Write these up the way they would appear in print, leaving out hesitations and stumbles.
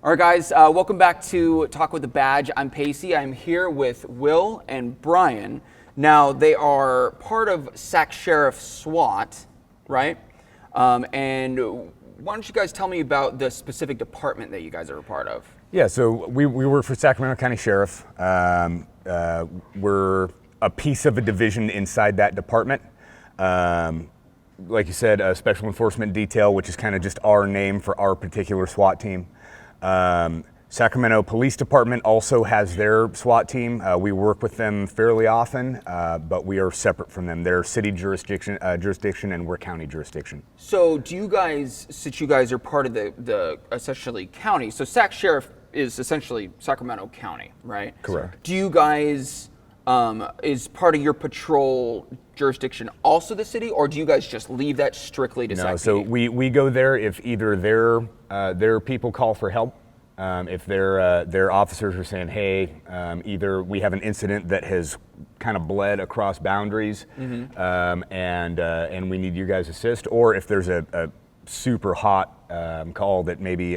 All right, guys, welcome back to Talk with the Badge. I'm Pacey. I'm here with Will and Brian. Now, they are part of Sac Sheriff SWAT, right? And why don't you guys tell me about the specific department that you guys are a part of? Yeah, so we work for Sacramento County Sheriff. We're a piece of a division inside that department. Like you said, a special enforcement detail, which is kind of just our name for our particular SWAT team. Sacramento Police Department also has their SWAT team. We work with them fairly often, but we are separate from them. They're city jurisdiction, and we're county jurisdiction. So do you guys, since you guys are part of the essentially county, so Sac Sheriff is essentially Sacramento County, right? Correct. Do you guys, is part of your patrol jurisdiction also the city, or do you guys just leave that strictly to Sac PD? No, so we go there if either their people call for help, if their officers are saying, hey, either we have an incident that has kind of bled across boundaries, and we need you guys' assist, or if there's a super hot call that maybe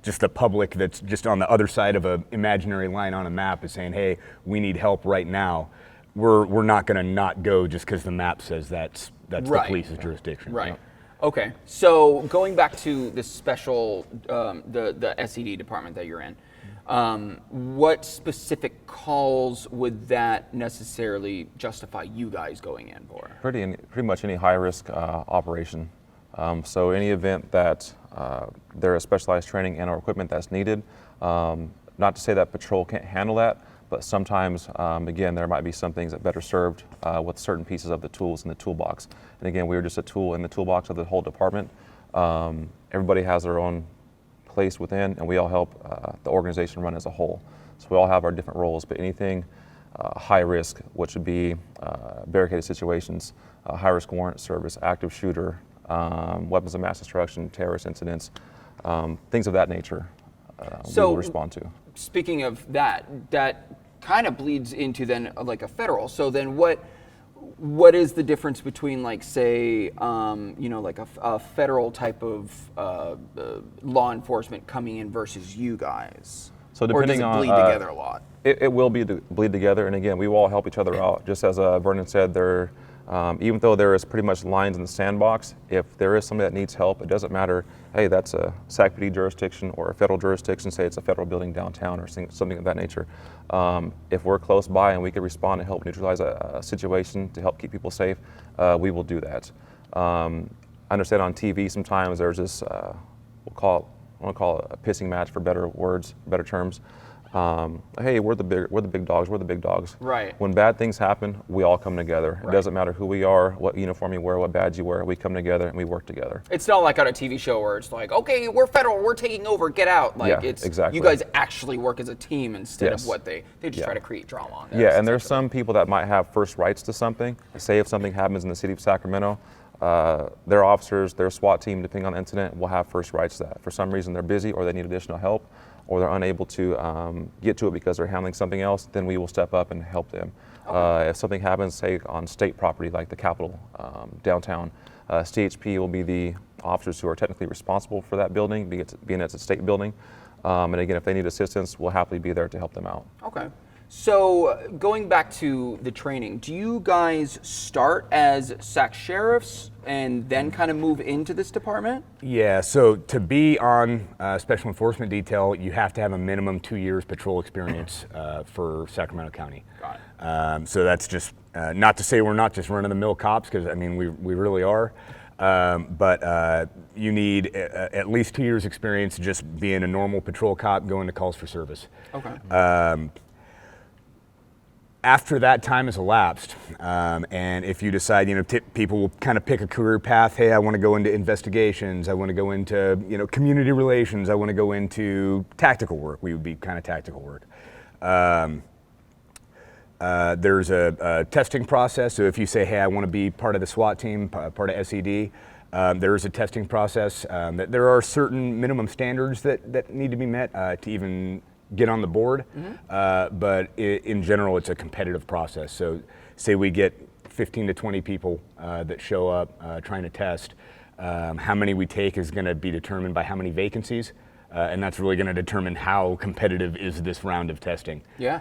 just the public that's just on the other side of an imaginary line on a map is saying, hey, we need help right now. We're not going to not go just because the map says that's Right. the police's jurisdiction. Right. Okay. So going back to the special, the SED department that you're in, what specific calls would that necessarily justify you guys going in for? Pretty much any high-risk operation. So any event that there is specialized training and or equipment that's needed. Not to say that patrol can't handle that, but sometimes, again, there might be some things that better served with certain pieces of the tools in the toolbox. And again, we're just a tool in the toolbox of the whole department. Everybody has their own place within, and we all help the organization run as a whole. So we all have our different roles, but anything high risk, which would be barricaded situations, high risk warrant service, active shooter, weapons of mass destruction, terrorist incidents, things of that nature, we will respond to. Speaking of that kind of bleeds into then like a federal. So then what is the difference between, like, say, like a federal type of law enforcement coming in versus you guys? So depending or does it bleed together a lot? It will bleed together, and again, we will all help each other out. Just as Vernon said, even though there is pretty much lines in the sandbox, if there is somebody that needs help, it doesn't matter, hey, that's a Sac PD jurisdiction or a federal jurisdiction, say it's a federal building downtown or something of that nature. If we're close by and we can respond and help neutralize a situation to help keep people safe, we will do that. I understand on TV sometimes there's this, I want to call it a pissing match for better words, better terms. Hey, we're the big dogs. Right. When bad things happen, we all come together. Right. It doesn't matter who we are, what uniform you wear, what badge you wear. We come together and we work together. It's not like on a TV show where it's like, okay, we're federal, we're taking over, get out. Like, Yeah, it's exactly. You guys actually work as a team instead Yes. of what they just Yeah. try to create drama on there. Yeah, and there's some people that might have first rights to something. Say if something happens in the city of Sacramento, their officers, their SWAT team, depending on the incident, will have first rights to that. For some reason they're busy or they need additional help, or they're unable to get to it because they're handling something else, then we will step up and help them. Okay. If something happens, say on state property like the Capitol downtown, CHP will be the officers who are technically responsible for that building, being it's a state building. And again, if they need assistance, we'll happily be there to help them out. Okay. So going back to the training, do you guys start as Sac Sheriffs and then kind of move into this department? Yeah, so to be on special enforcement detail, you have to have a minimum 2 years patrol experience for Sacramento County. Got it. So that's just not to say we're not just run-of-the-mill cops, because I mean we really are. But you need at least 2 years experience just being a normal patrol cop going to calls for service. Okay. After that time has elapsed, and if you decide, people will kind of pick a career path. Hey, I want to go into investigations. I want to go into, community relations. I want to go into tactical work. We would be kind of tactical work. There's a testing process. So if you say, hey, I want to be part of the SWAT team, part of SED, there is a testing process. There are certain minimum standards that need to be met to even get on the board, but in general, it's a competitive process. So say we get 15 to 20 people that show up trying to test. How many we take is going to be determined by how many vacancies and that's really going to determine how competitive is this round of testing. Yeah.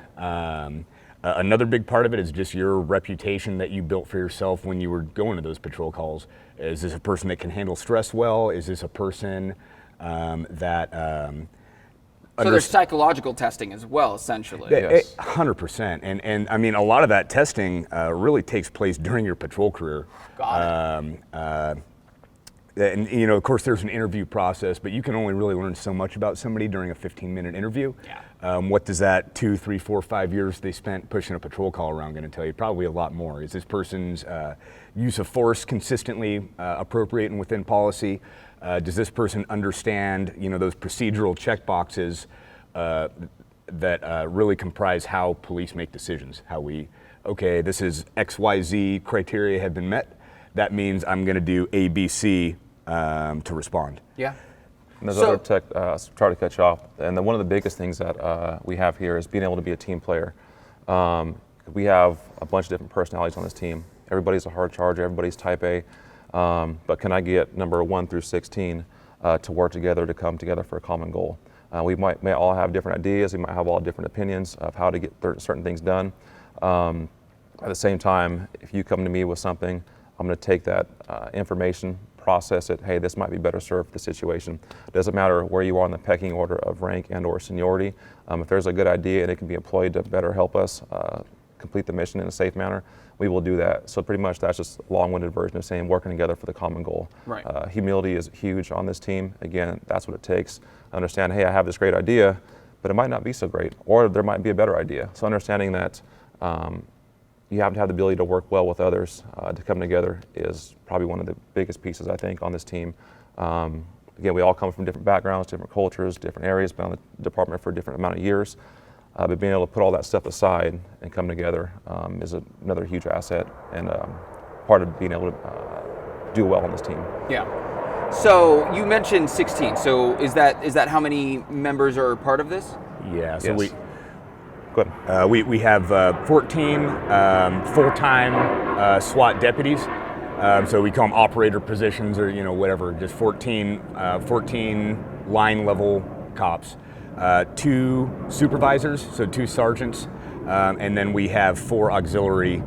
Another big part of it is just your reputation that you built for yourself when you were going to those patrol calls. Is this a person that can handle stress well? Is this a person that... So there's psychological testing as well, essentially. Yes. 100%. And I mean, a lot of that testing really takes place during your patrol career. Got it. And, you know, of course, there's an interview process, but you can only really learn so much about somebody during a 15-minute interview. Yeah. What does that 2, 3, 4, 5 years they spent pushing a patrol call around going to tell you? Probably a lot more. Is this person's use of force consistently appropriate and within policy? Does this person understand, you know, those procedural check boxes that really comprise how police make decisions? How we, okay, this is XYZ criteria have been met. That means I'm going to do A, B, C to respond. Yeah. And there's other tech, try to cut you off. And then one of the biggest things that we have here is being able to be a team player. We have a bunch of different personalities on this team. Everybody's a hard charger, everybody's type A. But can I get number 1 through 16 to work together, to come together for a common goal? We may all have different ideas, we might have all different opinions of how to get certain things done. At the same time, if you come to me with something, I'm going to take that information, process it. Hey, this might be better served for the situation. It doesn't matter where you are in the pecking order of rank and or seniority. If there's a good idea and it can be employed to better help us complete the mission in a safe manner, we will do that. So pretty much that's just a long-winded version of saying working together for the common goal. Right. Humility is huge on this team. Again, that's what it takes. Understand, hey, I have this great idea, but it might not be so great, or there might be a better idea. So understanding that you have to have the ability to work well with others to come together is probably one of the biggest pieces, I think, on this team. Again, we all come from different backgrounds, different cultures, different areas, been on the department for a different amount of years. But being able to put all that stuff aside and come together is another huge asset and part of being able to do well on this team. Yeah. So you mentioned 16. So is that how many members are part of this? Yeah. So Yes. Go ahead. we have 14 full-time SWAT deputies. So we call them operator positions, or whatever. Just 14 line level cops. 2 supervisors, so 2 sergeants, and then we have 4 auxiliary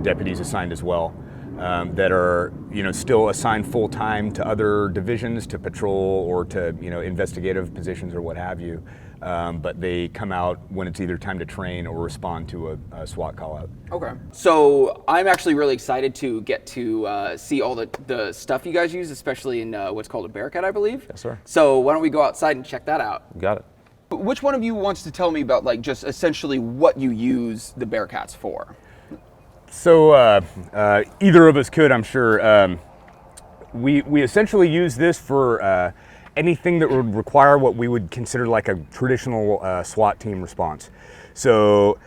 deputies assigned as well, that are still assigned full time to other divisions, to patrol or to investigative positions or what have you. But they come out when it's either time to train or respond to a SWAT call out. Okay. So I'm actually really excited to get to see all the stuff you guys use, especially in what's called a Bearcat, I believe. Yes, sir. So why don't we go outside and check that out? Got it. Which one of you wants to tell me about just essentially what you use the Bearcats for? So either of us could, I'm sure. We essentially use this for anything that would require what we would consider like a traditional SWAT team response. So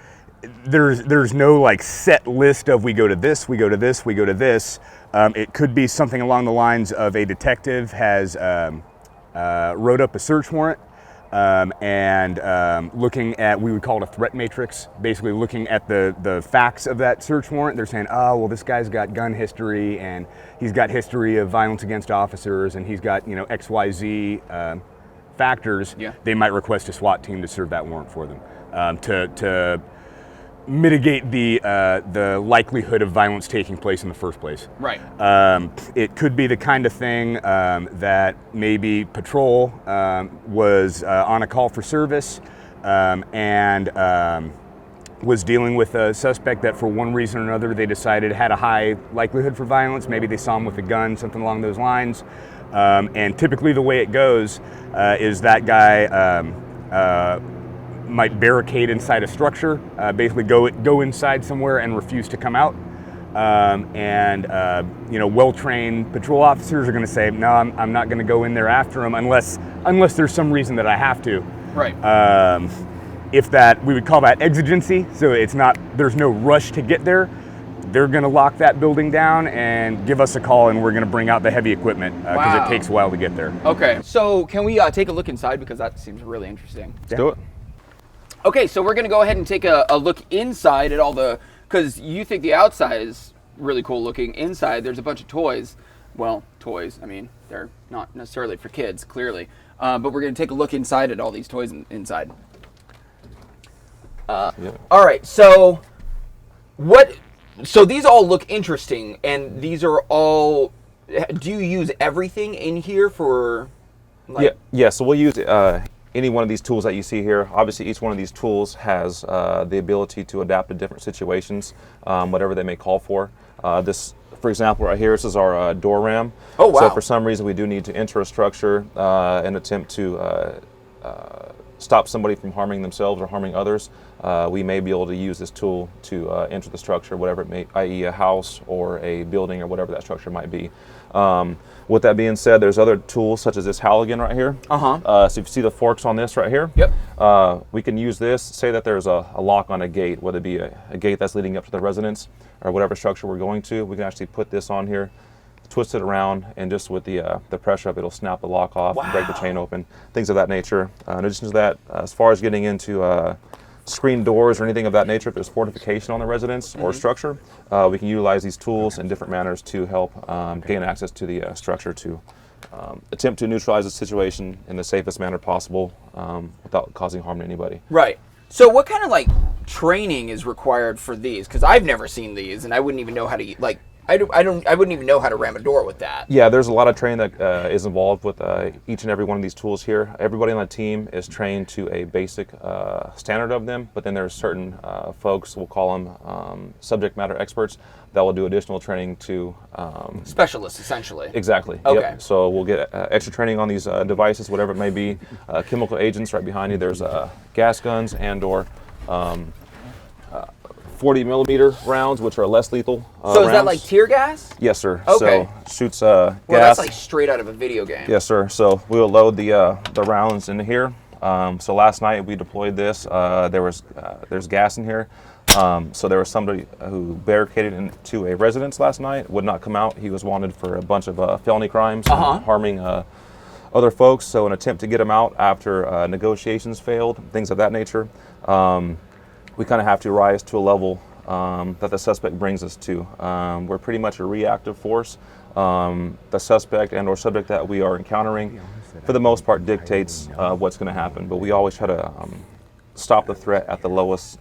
there's no like set list of we go to this, we go to this, we go to this. It could be something along the lines of a detective has wrote up a search warrant. Looking at, we would call it a threat matrix, basically looking at the facts of that search warrant. They're saying, oh, well, this guy's got gun history, and he's got history of violence against officers, and he's got, XYZ factors. Yeah. They might request a SWAT team to serve that warrant for them, to mitigate the likelihood of violence taking place in the first place. Right. It could be the kind of thing that maybe patrol was on a call for service and was dealing with a suspect that for one reason or another they decided had a high likelihood for violence. Maybe they saw him with a gun, something along those lines. And typically the way it goes is that guy might barricade inside a structure, basically go inside somewhere and refuse to come out. Well-trained patrol officers are going to say, no, I'm not going to go in there after him unless there's some reason that I have to. Right. If that, we would call that exigency, so there's no rush to get there. They're going to lock that building down and give us a call, and we're going to bring out the heavy equipment because Wow. it takes a while to get there. Okay. So can we take a look inside, because that seems really interesting. Let's do it. Okay, so we're going to go ahead and take a look inside at all because you think the outside is really cool looking. Inside, there's a bunch of toys. well, toys. I mean, they're not necessarily for kids, clearly. But we're going to take a look inside at all these toys inside. All right, so these all look interesting, and these are all. Do you use everything in here for? Yeah. So we'll use any one of these tools that you see here. Obviously, each one of these tools has the ability to adapt to different situations, whatever they may call for. This, for example, right here, this is our door ram. Oh, wow. So for some reason, we do need to enter a structure and attempt to stop somebody from harming themselves or harming others. We may be able to use this tool to enter the structure, whatever it may, i.e. a house or a building or whatever that structure might be. With that being said, there's other tools such as this Halligan right here. So if you see the forks on this right here, we can use this. Say that there's a lock on a gate, whether it be a gate that's leading up to the residence or whatever structure we're going to. We can actually put this on here, twist it around, and just with the pressure of it, it'll snap the lock off, break the chain open, things of that nature. In addition to that, as far as getting into screen doors or anything of that nature, if there's fortification on the residence or structure, we can utilize these tools in different manners to help gain access to the structure to attempt to neutralize the situation in the safest manner possible without causing harm to anybody. Right. So what kind of like training is required for these? Because I've never seen these, and I wouldn't even know how to like. I wouldn't even know how to ram a door with that. Yeah, there's a lot of training that is involved with each and every one of these tools here. Everybody on the team is trained to a basic standard of them, but then there's certain folks, we'll call them subject matter experts, that will do additional training to... specialists, essentially. Exactly. Okay. Yep. So we'll get extra training on these devices, whatever it may be. Chemical agents right behind you. There's gas guns and or 40 millimeter rounds, which are less lethal. So is that like tear gas? Yes, sir. Okay. So shoots gas. Well, that's like straight out of a video game. Yes, sir. So we'll load the rounds into here. So last night we deployed this. There's gas in here. So there was somebody who barricaded into a residence last night, would not come out. He was wanted for a bunch of felony crimes, harming other folks. So an attempt to get him out after negotiations failed, things of that nature. We kind of have to rise to a level that the suspect brings us to. We're pretty much a reactive force. The suspect and or subject that we are encountering, for the most part, dictates what's going to happen. But we always try to stop the threat at the lowest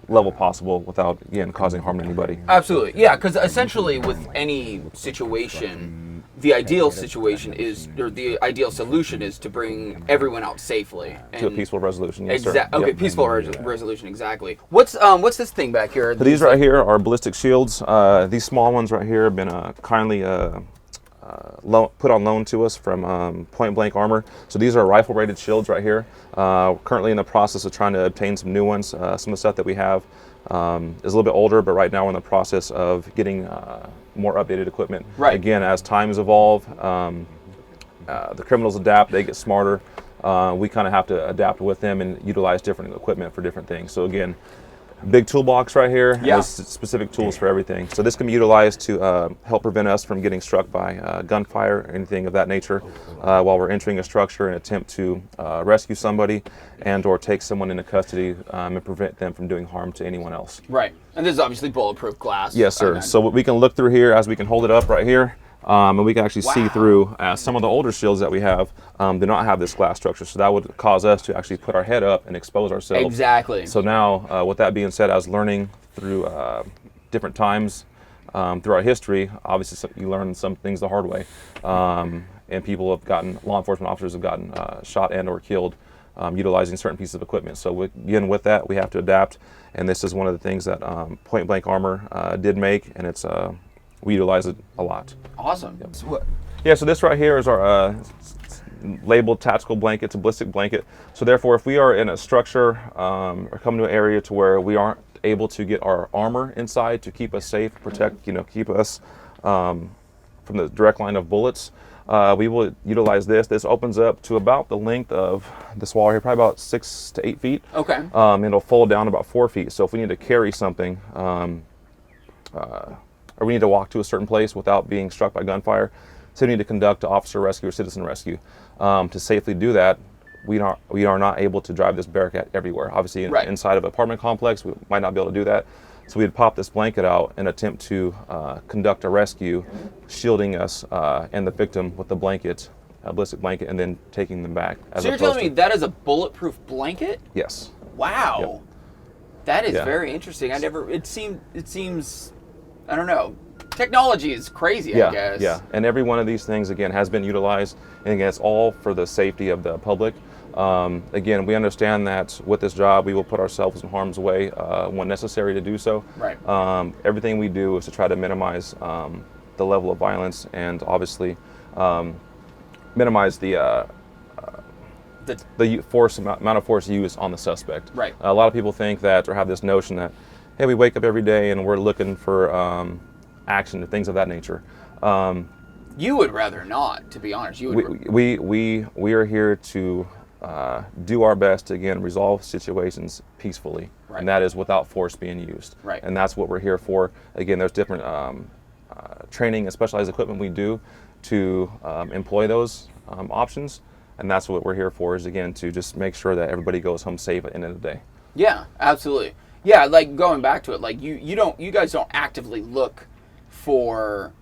level possible without, again, causing harm to anybody. Absolutely, yeah, because essentially with any situation, the ideal situation is, or the ideal solution is to bring everyone out safely. To a peaceful resolution, yes, sir. Okay, Yep. peaceful resolution, exactly. What's this thing back here? So these right here are ballistic shields. These small ones right here have been kindly put on loan to us from Point Blank Armor. So these are rifle rated shields right here. Currently in the process of trying to obtain some new ones. Some of the stuff that we have is a little bit older, but right now we're in the process of getting more updated equipment. Right. Again, as times evolve, the criminals adapt, they get smarter. We kind of have to adapt with them and utilize different equipment for different things. So again, big toolbox right here. Yeah. Has specific tools for everything. So this can be utilized to help prevent us from getting struck by gunfire or anything of that nature while we're entering a structure and attempt to rescue somebody and or take someone into custody and prevent them from doing harm to anyone else. Right, and this is obviously bulletproof glass. Yes, sir. So what we can look through here as we can hold it up right here. And we can actually see through some of the older shields that we have do not have this glass structure. So that would cause us to actually put our head up and expose ourselves. Exactly. So now, with that being said, as learning through different times through our history, obviously you learn some things the hard way. And people have gotten, law enforcement officers have gotten shot and or killed utilizing certain pieces of equipment. So again, with that, we have to adapt. And this is one of the things that Point Blank Armor did make, and it's we utilize it a lot. Awesome. Yep. So this right here is our labeled tactical blanket. It's a ballistic blanket. So therefore, if we are in a structure or come to an area to where we aren't able to get our armor inside to keep us safe, protect, keep us from the direct line of bullets, we will utilize this. This opens up to about the length of this wall here, probably about 6 to 8 feet. Okay. It'll fold down about 4 feet. So if we need to carry something, or we need to walk to a certain place without being struck by gunfire, so we need to conduct officer rescue or citizen rescue. To safely do that, we are not able to drive this Bearcat everywhere. Obviously, inside of an apartment complex, we might not be able to do that. So we'd pop this blanket out and attempt to conduct a rescue, shielding us and the victim with the blanket, a ballistic blanket, and then taking them back. So you're telling me that is a bulletproof blanket? Yes. Wow. Yep. That is very interesting. It seems, I don't know, technology is crazy, I guess. Yeah, and every one of these things, again, has been utilized, and again, it's all for the safety of the public. Again, we understand that with this job, we will put ourselves in harm's way when necessary to do so. Right. Everything we do is to try to minimize the level of violence and obviously minimize the amount of force used on the suspect. Right. A lot of people think that, or have this notion that, hey, we wake up every day and we're looking for action and things of that nature. You would rather not, to be honest. You would. We are here to do our best to, again, resolve situations peacefully, and that is without force being used. Right. And that's what we're here for. Again, there's different training and specialized equipment we do to employ those options, and that's what we're here for, is again to just make sure that everybody goes home safe at the end of the day. Yeah, absolutely. Yeah, like going back to it, like you guys don't actively look for,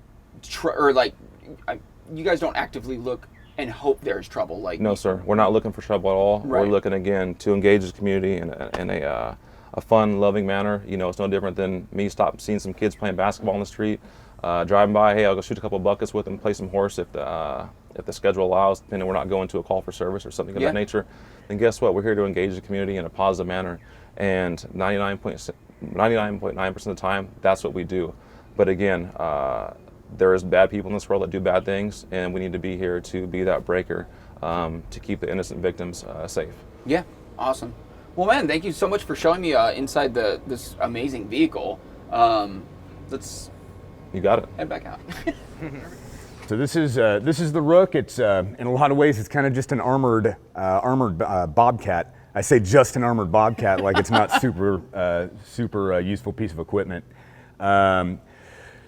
you guys don't actively look and hope there's trouble. Like no, sir, we're not looking for trouble at all. Right. We're looking again to engage the community in a fun, loving manner. You know, it's no different than me seeing some kids playing basketball on the street, driving by. Hey, I'll go shoot a couple of buckets with them, play some horse if the schedule allows, and we're not going to a call for service or something of that nature. Then guess what? We're here to engage the community in a positive manner, and 99.9% of the time, that's what we do. But again, there is bad people in this world that do bad things, and we need to be here to be that breaker to keep the innocent victims safe. Yeah, awesome. Well, man, thank you so much for showing me inside this amazing vehicle. Let's You got it. head back out. So this is the Rook. It's in a lot of ways it's kind of just an armored Bobcat. I say just an armored Bobcat like it's not super useful piece of equipment.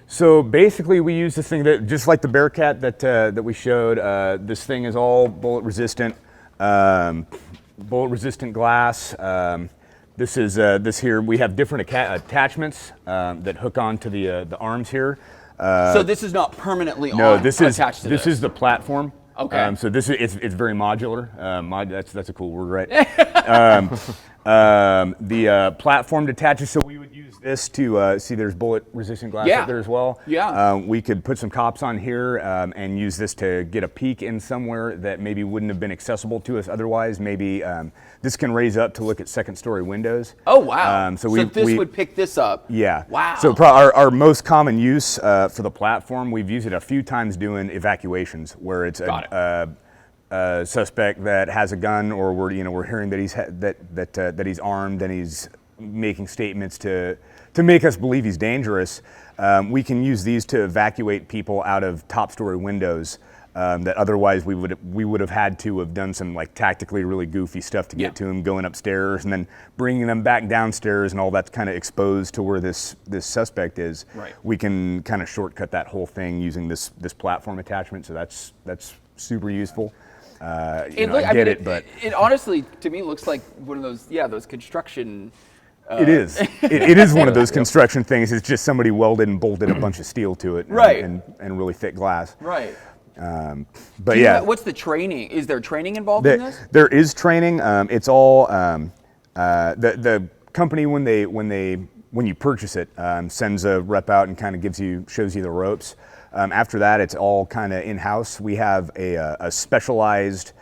So basically, we use this thing that just like the Bearcat that we showed. This thing is all bullet resistant glass. This here we have different attachments that hook onto the arms here. So this is not permanently attached to this. This is the platform. Okay. So this is it's very modular. That's a cool word, right? The platform detaches, so we would use this to see. There's bullet-resistant glass up there as well. Yeah. We could put some cops on here and use this to get a peek in somewhere that maybe wouldn't have been accessible to us otherwise. Maybe this can raise up to look at second-story windows. Oh wow! So this would pick this up. Yeah. Wow. So our most common use for the platform, we've used it a few times doing evacuations where it's a suspect that has a gun, or we're hearing that he's armed and he's making statements to make us believe he's dangerous. We can use these to evacuate people out of top-story windows that otherwise we would have had to have done some like tactically really goofy stuff to get to him, going upstairs and then bringing them back downstairs, and all that's kind of exposed to where this suspect is. Right. We can kind of shortcut that whole thing using this platform attachment, so that's super useful. I get it, but it honestly to me looks like one of those construction. It is. It is one of those construction things. It's just somebody welded and bolted a bunch of steel to it, and really thick glass. Right. But yeah. What's the training? Is there training involved in this? There is training. It's all the company when you purchase it sends a rep out and kind of shows you the ropes. After that, it's all kind of in-house. We have a specialized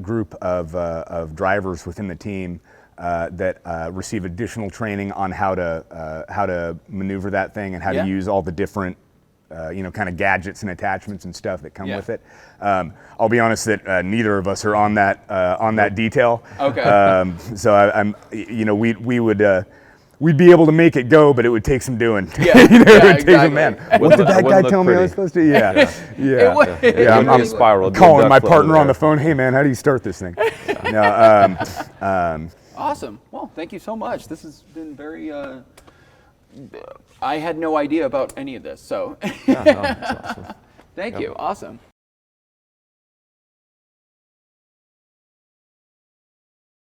group of drivers within the team that receive additional training on how to maneuver that thing and how to use all the different kind of gadgets and attachments and stuff that come with it. I'll be honest that neither of us are on that detail. Okay. So we'd be able to make it go, but it would take some doing. Yeah, Exactly. Man, what did that guy tell me I was supposed to? I'm spiral. Calling my partner on the phone. Hey, man, how do you start this thing? Awesome. Well, thank you so much. This has been very. I had no idea about any of this, so. That's awesome. Thank you. Awesome.